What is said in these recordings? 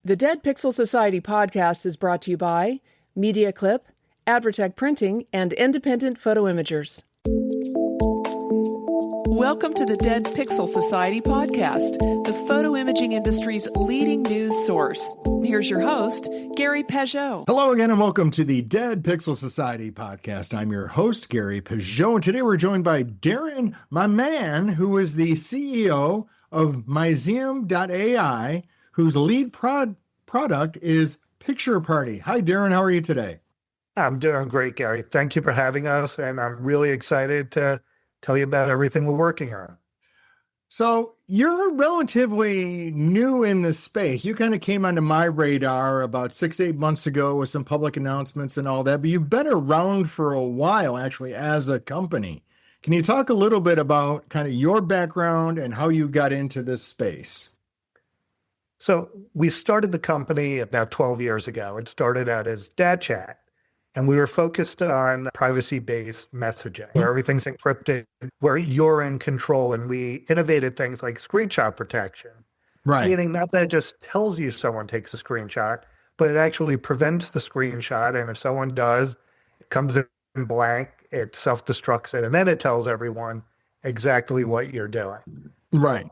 The Dead Pixel Society podcast is brought to you by Mediaclip, Advertech Printing, and Independent Photo Imagers. Welcome to the Dead Pixel Society podcast, the photo imaging industry's leading news source. Here's your host, Gary Peugeot. Hello again, and welcome to the Dead Pixel Society podcast. I'm your host, Gary Peugeot, and today we're joined by Darin Myman, who is the CEO of Myseum.ai, whose lead product is Picture Party. Hi, Darin. How are you today? I'm doing great, Gary. Thank you for having us, and I'm really excited to tell you about everything we're working on. So you're relatively new in this space. You kind of came onto my radar about 6-8 months ago with some public announcements and all that, but you've been around for a while, actually, as a company. Can you talk a little bit about kind of your background and how you got into this space? So we started the company about 12 years ago. It started out as Dad Chat, and we were focused on privacy-based messaging, where everything's encrypted, where you're in control, and we innovated things like screenshot protection. Right. Meaning not that it just tells you someone takes a screenshot, but it actually prevents the screenshot, and if someone does, it comes in blank, it self-destructs it, and then it tells everyone exactly what you're doing. Right.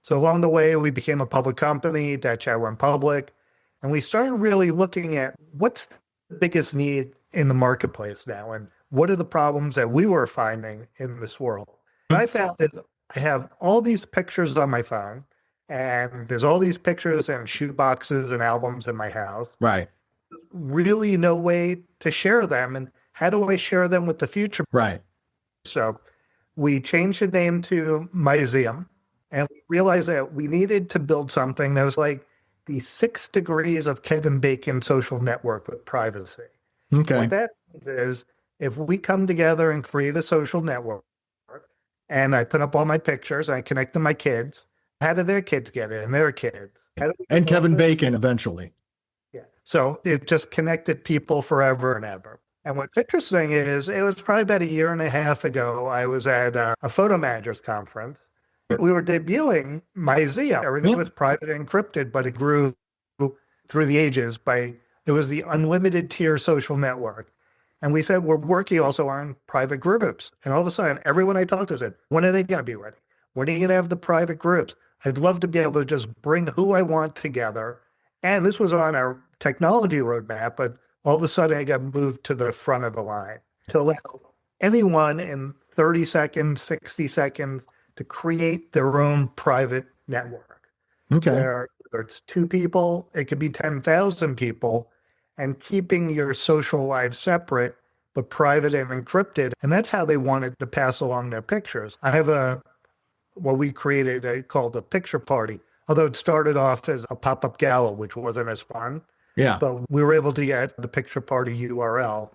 So along the way, we became a public company, Dad Chat went public, and we started really looking at what's the biggest need in the marketplace now, and what are the problems that we were finding in this world. And I found that I have all these pictures on my phone, and there's all these pictures and shoe boxes and albums in my house. Right. Really no way to share them, and how do I share them with the future? Right. So we changed the name to Myseum, and we realized that we needed to build something that was like the 6 degrees of Kevin Bacon social network with privacy. Okay. What that means is if we come together and create a social network, and I put up all my pictures, I connect to my kids, how do their kids get it and their kids? And Kevin Bacon eventually. Yeah. So it just connected people forever and ever. And what's interesting is it was probably about 1.5 years ago, I was at a photo managers conference. We were debuting Myseum. Everything was private and encrypted, but it grew through the ages it was the unlimited tier social network. And we said, we're working also on private groups. And all of a sudden, everyone I talked to said, when are they going to be ready? When are you going to have the private groups? I'd love to be able to just bring who I want together. And this was on our technology roadmap, but all of a sudden I got moved to the front of the line to allow anyone in 30 seconds, 60 seconds, to create their own private network. Okay. Whether it's 2 people, it could be 10,000 people, and keeping your social lives separate, but private and encrypted. And that's how they wanted to pass along their pictures. I have what we created called a picture party, although it started off as a pop-up gala, which wasn't as fun. Yeah. But we were able to get the picture party URL.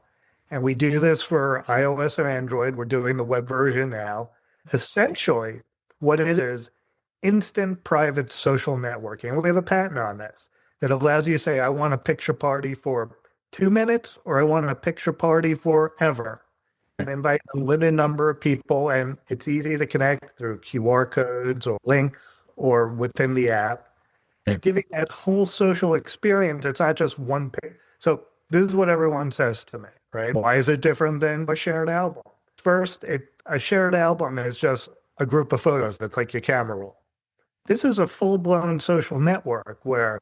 And we do this for iOS and Android. We're doing the web version now. Essentially, what it is, instant private social networking. And we have a patent on this that allows you to say, I want a picture party for 2 minutes, or I want a picture party forever. And invite a limited number of people, and it's easy to connect through QR codes or links or within the app. It's giving that whole social experience. It's not just one page. So this is what everyone says to me, right? Why is it different than a shared album? First, a shared album is just a group of photos that's like your camera roll. This is a full-blown social network where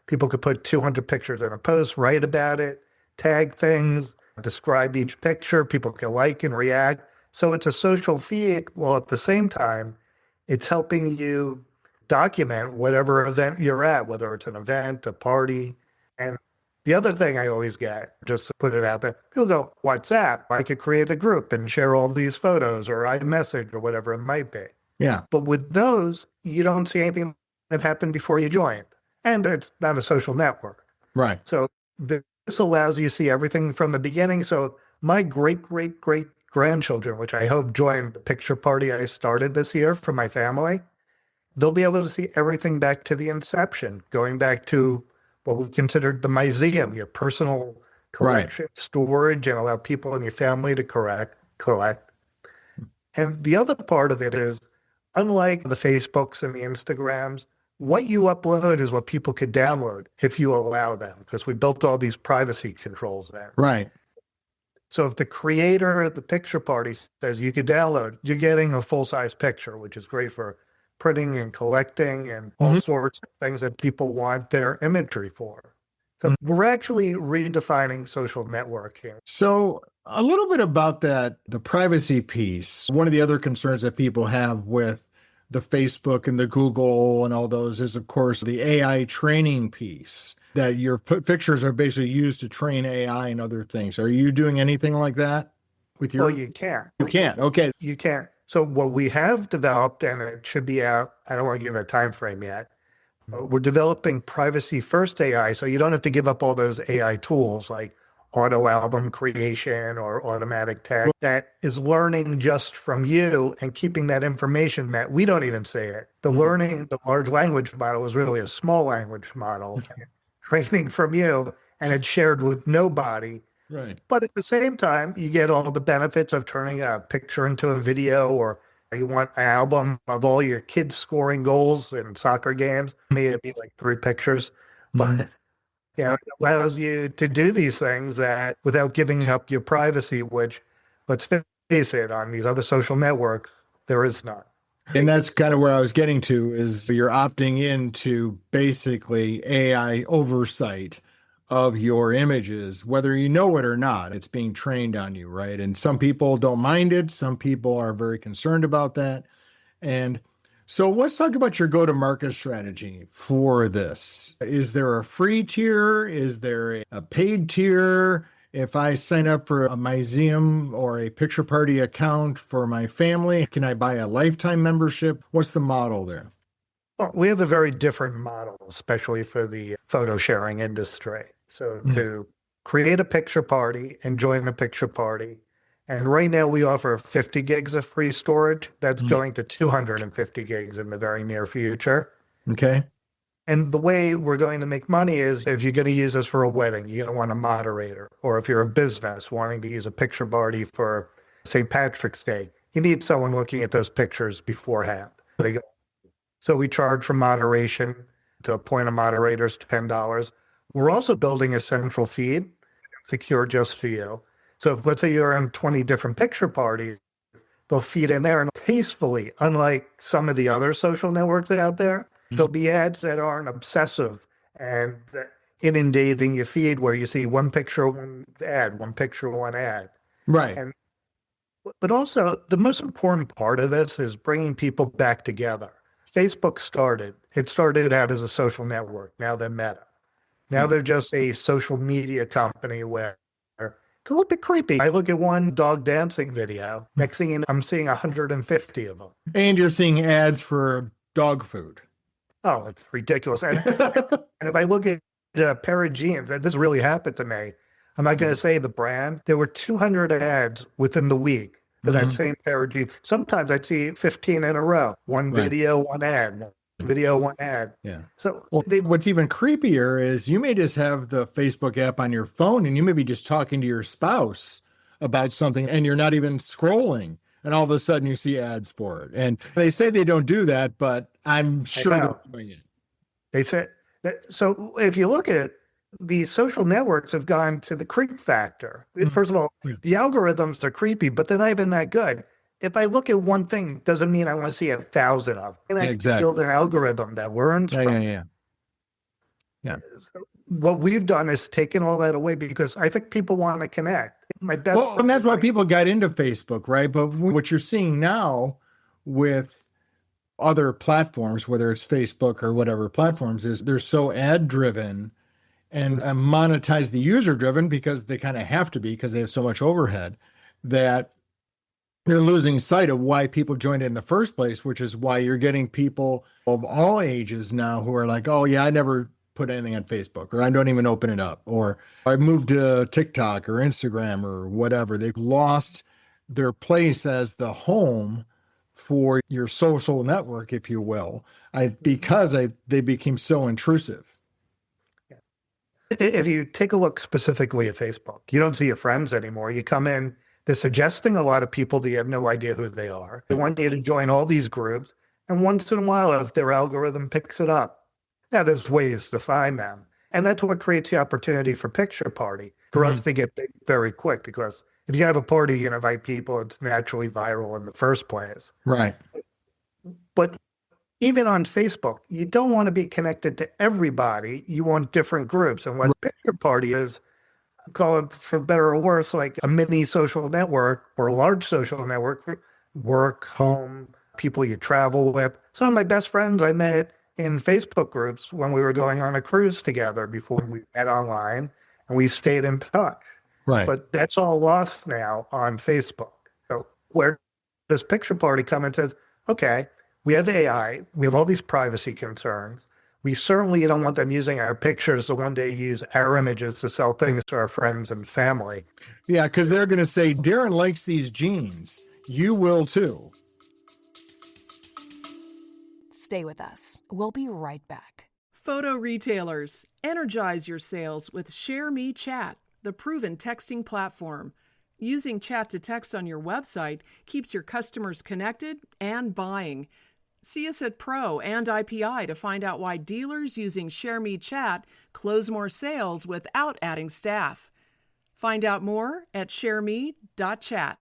people could put 200 pictures in a post, write about it, tag things, describe each picture, people can like and react. So it's a social feed, while at the same time, it's helping you document whatever event you're at, whether it's an event, a party. And the other thing I always get, just to put it out there, people go, WhatsApp, I could create a group and share all these photos or iMessage or whatever it might be. Yeah. But with those, you don't see anything that happened before you joined. And it's not a social network. Right. So this allows you to see everything from the beginning. So my great-great-great-grandchildren, which I hope join the picture party I started this year for my family, they'll be able to see everything back to the inception, going back to what we considered the Myseum, your personal collection, storage, and allow people in your family to collect. And the other part of it is, unlike the Facebooks and the Instagrams, what you upload is what people could download if you allow them, because we built all these privacy controls there. Right. So if the creator of the picture party says you could download, you're getting a full-size picture, which is great for printing and collecting and all sorts of things that people want their imagery for. So we're actually redefining social networking. So a little bit about that, the privacy piece. One of the other concerns that people have with the Facebook and the Google and all those is, of course, the AI training piece, that your pictures are basically used to train AI and other things. Are you doing anything like that with your? Well, you can. You can't. Okay. You can. So what we have developed, and it should be out, I don't want to give a time frame yet, we're developing privacy first AI, so you don't have to give up all those AI tools like auto album creation or automatic tag that is learning just from you and keeping that information that we don't even say it. The learning, the large language model is really a small language model training from you, and it's shared with nobody. Right. But at the same time, you get all the benefits of turning a picture into a video, or you want an album of all your kids scoring goals in soccer games. Maybe it'd be like 3 pictures, but it allows you to do these things that without giving up your privacy, which, let's face it, on these other social networks, there is none. And that's kind of where I was getting to, is you're opting into basically AI oversight of your images, whether you know it or not. It's being trained on you, right? And some people don't mind it. Some people are very concerned about that. And so let's talk about your go-to-market strategy for this. Is there a free tier? Is there a paid tier? If I sign up for a Myseum or a picture party account for my family, can I buy a lifetime membership? What's the model there? Well, we have a very different model, especially for the photo sharing industry. So to create a picture party and join a picture party, and right now we offer 50 gigs of free storage. That's going to 250 gigs in the very near future. Okay. And the way we're going to make money is if you're going to use this for a wedding, you're going to want a moderator. Or if you're a business wanting to use a picture party for St. Patrick's Day, you need someone looking at those pictures beforehand. So we charge for moderation. To appoint a moderator is $10. We're also building a central feed, secure just for you. So if, let's say you're in 20 different picture parties, they'll feed in there, and tastefully, unlike some of the other social networks out there, there'll be ads that aren't obsessive and inundating your feed where you see one picture, one ad, one picture, one ad. Right. But also, the most important part of this is bringing people back together. Facebook it started out as a social network. Now they're Meta. Now they're just a social media company where it's a little bit creepy. I look at one dog dancing video. Next thing I'm seeing 150 of them. And you're seeing ads for dog food. Oh, it's ridiculous. And if I look at a pair of jeans, this really happened to me. I'm not going to say the brand. There were 200 ads within the week for that same pair of jeans. Sometimes I'd see 15 in a row. One video, one ad. One video, one ad. Yeah. So what's even creepier is you may just have the Facebook app on your phone and you may be just talking to your spouse about something and you're not even scrolling. And all of a sudden you see ads for it. And they say they don't do that, but I'm sure they're doing it. They said that. So if you look at it, these social networks have gone to the creep factor. First of all, the algorithms are creepy, but they're not even that good. If I look at one thing, doesn't mean I want to see 1,000 of them. And I build an algorithm that learns from. Yeah. So what we've done is taken all that away because I think people want to connect. And that's why people got into Facebook, right? But what you're seeing now with other platforms, whether it's Facebook or whatever platforms, is they're so ad driven and monetize the user driven because they kind of have to be because they have so much overhead that they're losing sight of why people joined in the first place, which is why you're getting people of all ages now who are like, oh yeah, I never put anything on Facebook, or I don't even open it up, or I moved to TikTok or Instagram or whatever. They've lost their place as the home for your social network, if you will, because they became so intrusive. If you take a look specifically at Facebook, you don't see your friends anymore. You come in, they're suggesting a lot of people that you have no idea who they are. They want you to join all these groups. And once in a while, if their algorithm picks it up, now there's ways to find them. And that's what creates the opportunity for Picture Party, for us to get big very quick, because if you have a party, you invite people, it's naturally viral in the first place. Right. But even on Facebook, you don't want to be connected to everybody. You want different groups. And what Picture Party is, call it for better or worse, like a mini social network or a large social network, work, home, people you travel with. Some of my best friends I met in Facebook groups when we were going on a cruise together before we met online, and we stayed in touch. Right. But that's all lost now on Facebook. So where does Picture Party come and says, okay, we have AI, we have all these privacy concerns. We certainly don't want them using our pictures to one day use our images to sell things to our friends and family. Yeah, because they're going to say, Darin likes these jeans. You will too. Stay with us. We'll be right back. Photo retailers, energize your sales with ShareMe Chat, the proven texting platform. Using chat to text on your website keeps your customers connected and buying. See us at Pro and IPI to find out why dealers using ShareMe Chat close more sales without adding staff. Find out more at shareme.chat.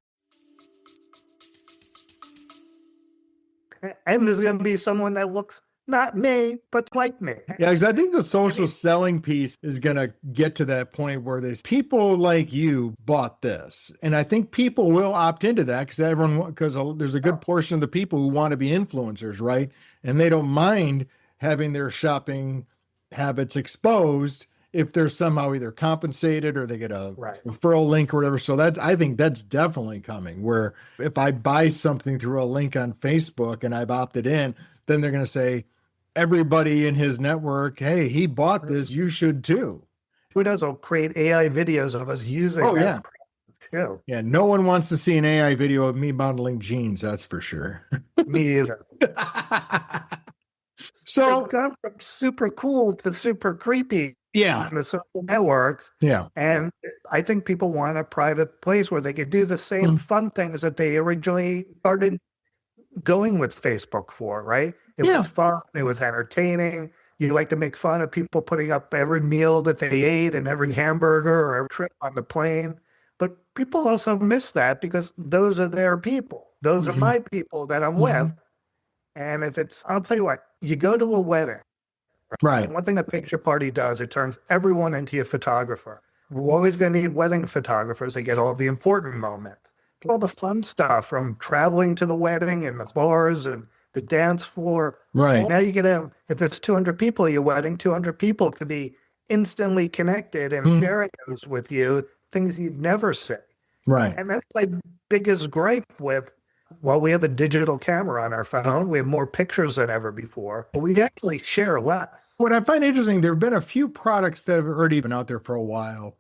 And there's going to be someone that looks not me, but like me. Yeah, because I think the social selling piece is going to get to that point where there's people like you bought this. And I think people will opt into that because there's a good portion of the people who want to be influencers, right? And they don't mind having their shopping habits exposed if they're somehow either compensated or they get a referral link or whatever. So I think that's definitely coming, where if I buy something through a link on Facebook and I've opted in, then they're going to say, everybody in his network, hey, he bought this, you should too. Who knows? I'll create AI videos of us using that too. Yeah, no one wants to see an AI video of me bundling jeans, that's for sure. Me either. So it's gone from super cool to super creepy. Yeah. On the social networks. Yeah. And I think people want a private place where they could do the same fun things that they originally started going with Facebook for, right? It was fun. It was entertaining. You like to make fun of people putting up every meal that they ate and every hamburger or every trip on the plane. But people also miss that because those are their people. Those are my people that I'm with. And I'll tell you what, you go to a wedding. Right. And one thing that Picture Party does, it turns everyone into a photographer. We're always going to need wedding photographers to get all the important moments. All the fun stuff from traveling to the wedding and the bars and the dance floor. Right. And now you get if it's 200 people at your wedding, 200 people could be instantly connected and sharing those with you, things you'd never say. Right. And that's my biggest gripe with, we have a digital camera on our phone. We have more pictures than ever before, but we actually share less. What I find interesting, there have been a few products that have already been out there for a while,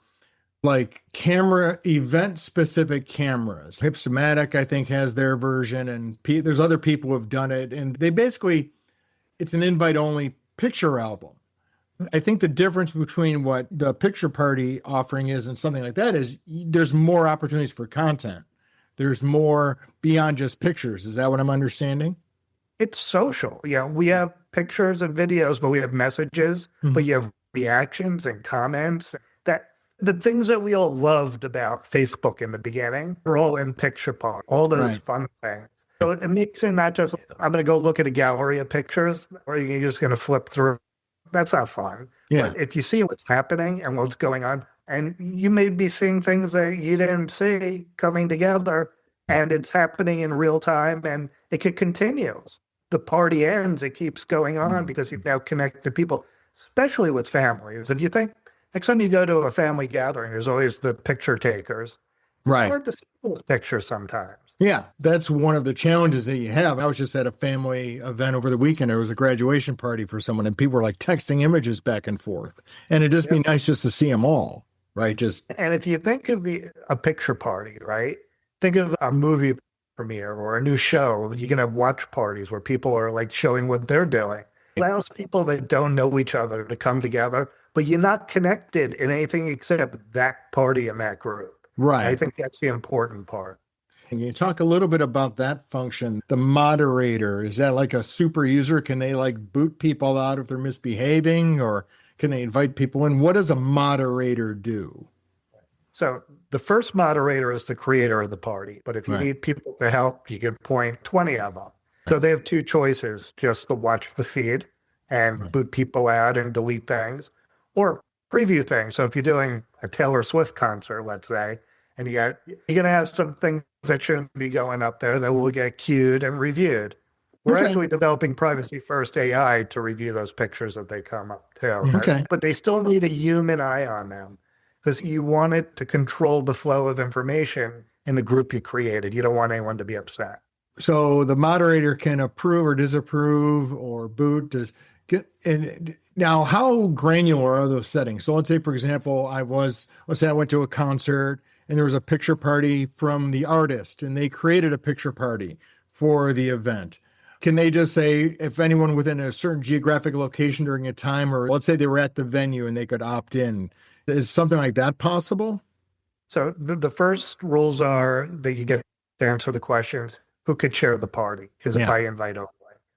like event-specific cameras. Hipstamatic, I think, has their version, and there's other people who have done it. And they basically, it's an invite-only picture album. I think the difference between what the Picture Party offering is and something like that is there's more opportunities for content. There's more beyond just pictures. Is that what I'm understanding? It's social. Yeah, we have pictures and videos, but we have messages, but you have reactions and comments. The things that we all loved about Facebook in the beginning are all in Picture Party, all those fun things. So it makes it not just, I'm going to go look at a gallery of pictures, or you're just going to flip through. That's not fun. Yeah. But if you see what's happening and what's going on, and you may be seeing things that you didn't see coming together, and it's happening in real time, and it could continue. The party ends, it keeps going on because you've now connected people, especially with families. If you think, next time you go to a family gathering, there's always the picture takers. It's hard to see those pictures sometimes. Yeah, that's one of the challenges that you have. I was just at a family event over the weekend. It was a graduation party for someone, and people were like texting images back and forth. And it'd just be nice just to see them all, right? And if you think of a picture party, right? Think of a movie premiere or a new show. You can have watch parties where people are like showing what they're doing. It allows people that don't know each other to come together, but you're not connected in anything except that party and that group. Right. I think that's the important part. Can you talk a little bit about that function? The moderator, is that like a super user? Can they like boot people out if they're misbehaving, or can they invite people in? What does a moderator do? So the first moderator is the creator of the party. But if you Right. need people to help, you can point 20 of them. So they have two choices, just to watch the feed and Right. boot people out and delete things, or preview things. So if you're doing a Taylor Swift concert, let's say, and you're going to have some things that shouldn't be going up there that will get queued and reviewed. We're Okay. actually developing privacy first AI to review those pictures as they come up too. Okay. But they still need a human eye on them, because you want it to control the flow of information in the group you created. You don't want anyone to be upset. So the moderator can approve or disapprove or boot. And now, how granular are those settings? So let's say, for example, let's say I went to a concert and there was a picture party from the artist and they created a picture party for the event. Can they just say if anyone within a certain geographic location during a time, or let's say they were at the venue and they could opt in? Is something like that possible? So the first rules are that you get to answer the questions. Who could share the party? Is it by invite only?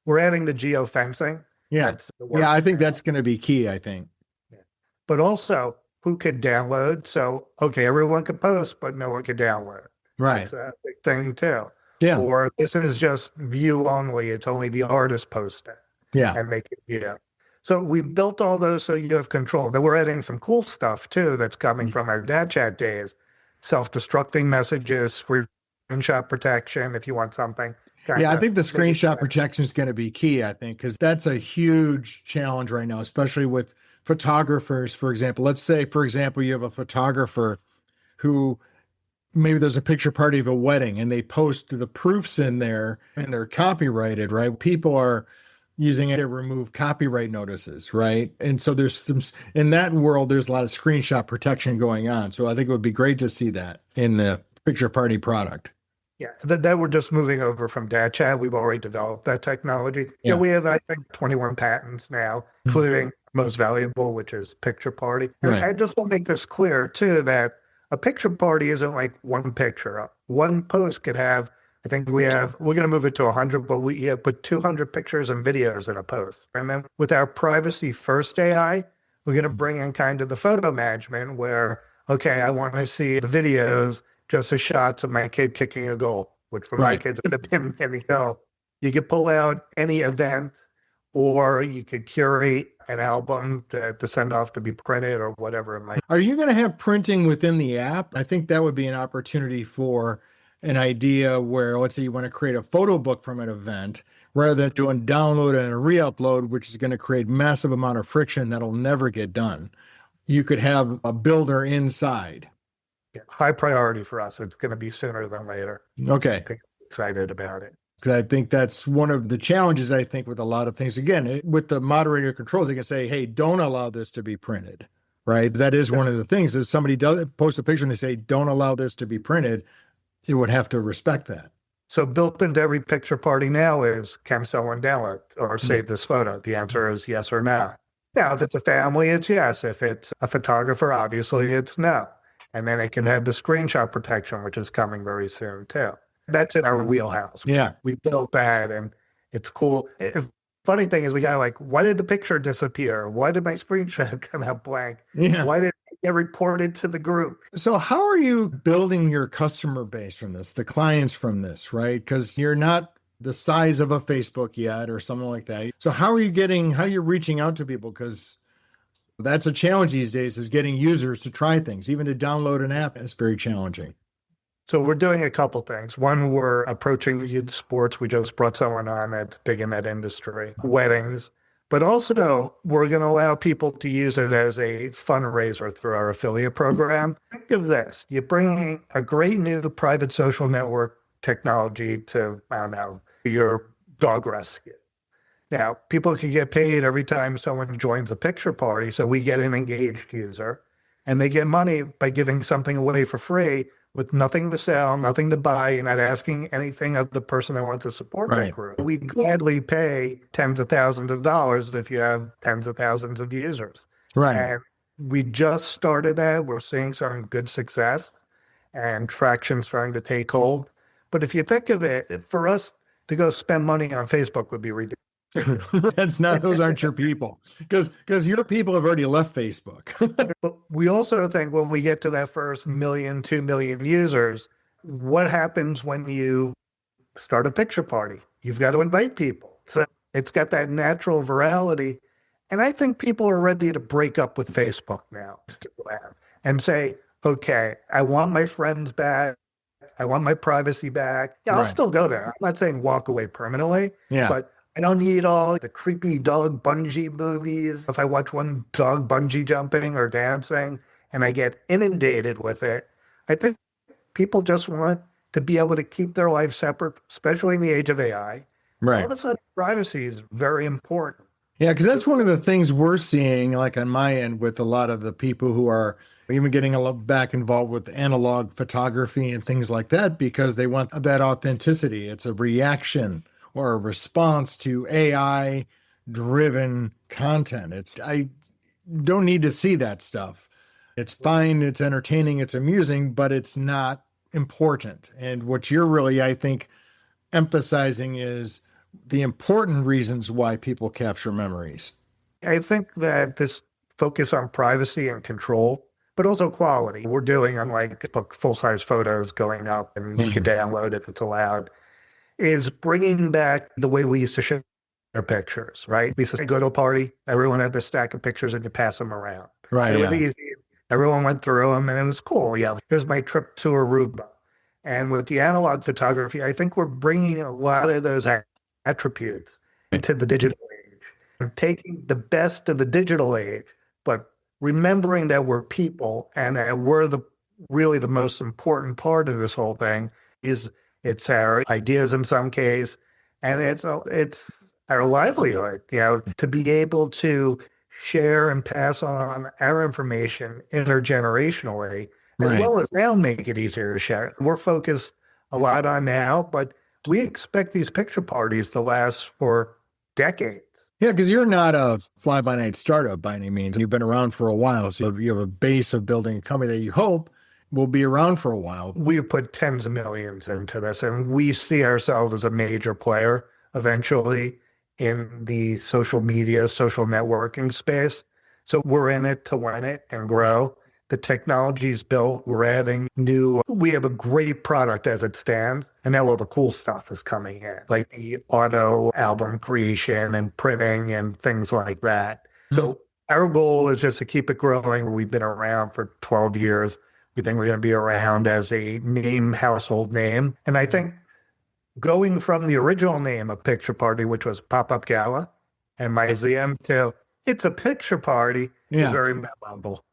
We're adding the geofencing. Yeah. Yeah, I think that's going to be key, I think. Yeah. But also, who could download? So, okay, everyone could post, but no one could download. Right. That's a big thing too. Yeah. Or this is just view only. It's only the artist posting. Yeah. And make it view. So we built all those so you have control. Then we're adding some cool stuff too that's coming from our dad chat days. Self-destructing messages, screenshot protection if you want something. Yeah, I think the screenshot protection is going to be key, I think, because that's a huge challenge right now, especially with photographers, for example. Let's say, for example, you have a photographer who maybe there's a picture party of a wedding and they post the proofs in there and they're copyrighted, right? People are using it to remove copyright notices, right? And so in that world, there's a lot of screenshot protection going on. So I think it would be great to see that in the picture party product. Yeah, that we're just moving over from dad chat. We've already developed that technology. Yeah. We have, I think, 21 patents now, including most valuable, which is picture party. And Right. I just want to make this clear too, that a picture party isn't like one picture. One post could have, I think we're going to move it to 100, but we put 200 pictures and videos in a post. And then with our privacy first AI, we're going to bring in kind of the photo management where, okay, I want to see the videos, just the shots of my kid kicking a goal, which for my kids would have been any goal. You could pull out any event, or you could curate an album to send off to be printed or whatever it might be. Are you going to have printing within the app? I think that would be an opportunity for an idea where, let's say you want to create a photo book from an event, rather than doing download and a re-upload, which is going to create massive amount of friction that'll never get done. You could have a builder inside. Yeah, high priority for us. It's going to be sooner than later. Okay. I'm excited about it. Because I think that's one of the challenges, I think, with a lot of things. Again, with the moderator controls, they can say, hey, don't allow this to be printed, right? That is one of the things. Is somebody does post a picture and they say, don't allow this to be printed, you would have to respect that. So built into every picture party now is, can someone download or save this photo? The answer is yes or no. Now, if it's a family, it's yes. If it's a photographer, obviously it's no. And then it can have the screenshot protection, which is coming very soon too. That's in our wheelhouse. Yeah. We built that and it's cool. Funny thing is we got like, why did the picture disappear? Why did my screenshot come out blank? Yeah. Why did it get reported to the group? So how are you building your customer base from this, the clients from this, right? Because you're not the size of a Facebook yet or something like that. So how are you reaching out to people? Because that's a challenge these days, is getting users to try things. Even to download an app is very challenging. So we're doing a couple things. One, we're approaching youth sports. We just brought someone on that's big in that industry, weddings. But also, we're going to allow people to use it as a fundraiser through our affiliate program. Think of this. You bring a great new private social network technology to, I don't know, your dog rescue. Now, people can get paid every time someone joins a picture party, so we get an engaged user, and they get money by giving something away for free with nothing to sell, nothing to buy. You're not asking anything of the person that wants to support that group. We gladly pay tens of thousands of dollars if you have tens of thousands of users. Right. And we just started that. We're seeing some good success and traction starting to take hold. But if you think of it, for us to go spend money on Facebook would be ridiculous. Those aren't your people, because your people have already left Facebook. But we also think when we get to that first 1 million, 2 million users, what happens when you start a picture party? You've got to invite people. So it's got that natural virality. And I think people are ready to break up with Facebook now and say, okay, I want my friends back. I want my privacy back. Yeah, I'll still go there. I'm not saying walk away permanently, but I don't need all the creepy dog bungee movies. If I watch one dog bungee jumping or dancing and I get inundated with it, I think people just want to be able to keep their life separate, especially in the age of AI. Right. All of a sudden, privacy is very important. Yeah, because that's one of the things we're seeing, like on my end, with a lot of the people who are even getting a little back involved with analog photography and things like that, because they want that authenticity. It's a reaction or a response to AI-driven content. I don't need to see that stuff. It's fine, it's entertaining, it's amusing, but it's not important. And what you're really, I think, emphasizing is the important reasons why people capture memories. I think that this focus on privacy and control, but also quality. We're doing on like full-size photos going up and you can download if it's allowed, is bringing back the way we used to share pictures, right? We used to go to a party, everyone had this stack of pictures and you pass them around. Right. It was easy. Everyone went through them and it was cool. Yeah, here's my trip to Aruba. And with the analog photography, I think we're bringing a lot of those attributes into the digital age and taking the best of the digital age, but remembering that we're people and that we're really the most important part of this whole thing is it's our ideas in some case, and it's our livelihood, to be able to share and pass on our information intergenerationally, as well as now make it easier to share. We're focused a lot on now, but we expect these picture parties to last for decades. Yeah, because you're not a fly-by-night startup by any means. You've been around for a while, so you have a base of building a company that you hope will be around for a while. We've put tens of millions into this, and we see ourselves as a major player eventually in the social media, social networking space. So we're in it to win it and grow. The technology's built. We're adding we have a great product as it stands. And now all the cool stuff is coming in, like the auto album creation and printing and things like that. So our goal is just to keep it growing. We've been around for 12 years. We think we're going to be around as a household name. And I think going from the original name of Picture Party, which was Pop-Up Gala and Myseum, to it's a picture party is very memorable.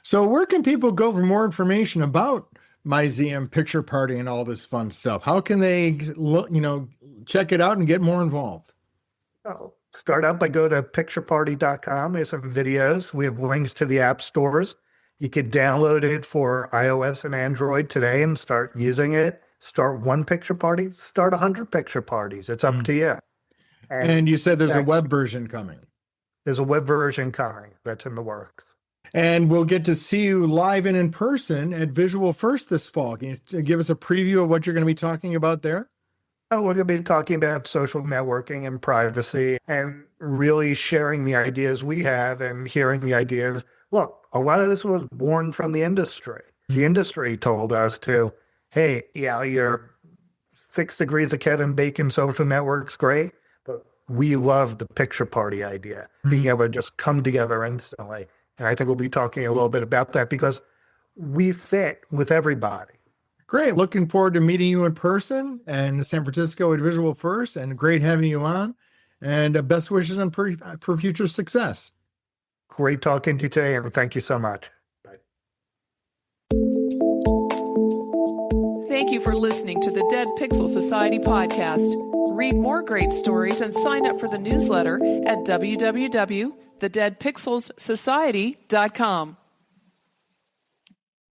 So where can people go for more information about Myseum, Picture Party, and all this fun stuff? How can they, check it out and get more involved? Start out by go to pictureparty.com. There's some videos. We have links to the app stores. You could download it for iOS and Android today and start using it. Start one picture party, start 100 picture parties. It's up to you. And you said there's a web version coming. There's a web version coming. That's in the works. And we'll get to see you live and in person at Visual First this fall. Can you give us a preview of what you're going to be talking about there? We're going to be talking about social networking and privacy and really sharing the ideas we have and hearing the ideas. Look, a lot of this was born from the industry. The industry told us hey, your 6 degrees of Kevin Bacon social network's great, but we love the picture party idea, being able to just come together instantly. And I think we'll be talking a little bit about that because we fit with everybody. Great. Looking forward to meeting you in person and San Francisco at Visual First, and great having you on. And best wishes for future success. Great talking to you today, and thank you so much. Thank you for listening to the Dead Pixel Society podcast. Read more great stories and sign up for the newsletter at www.thedeadpixelssociety.com.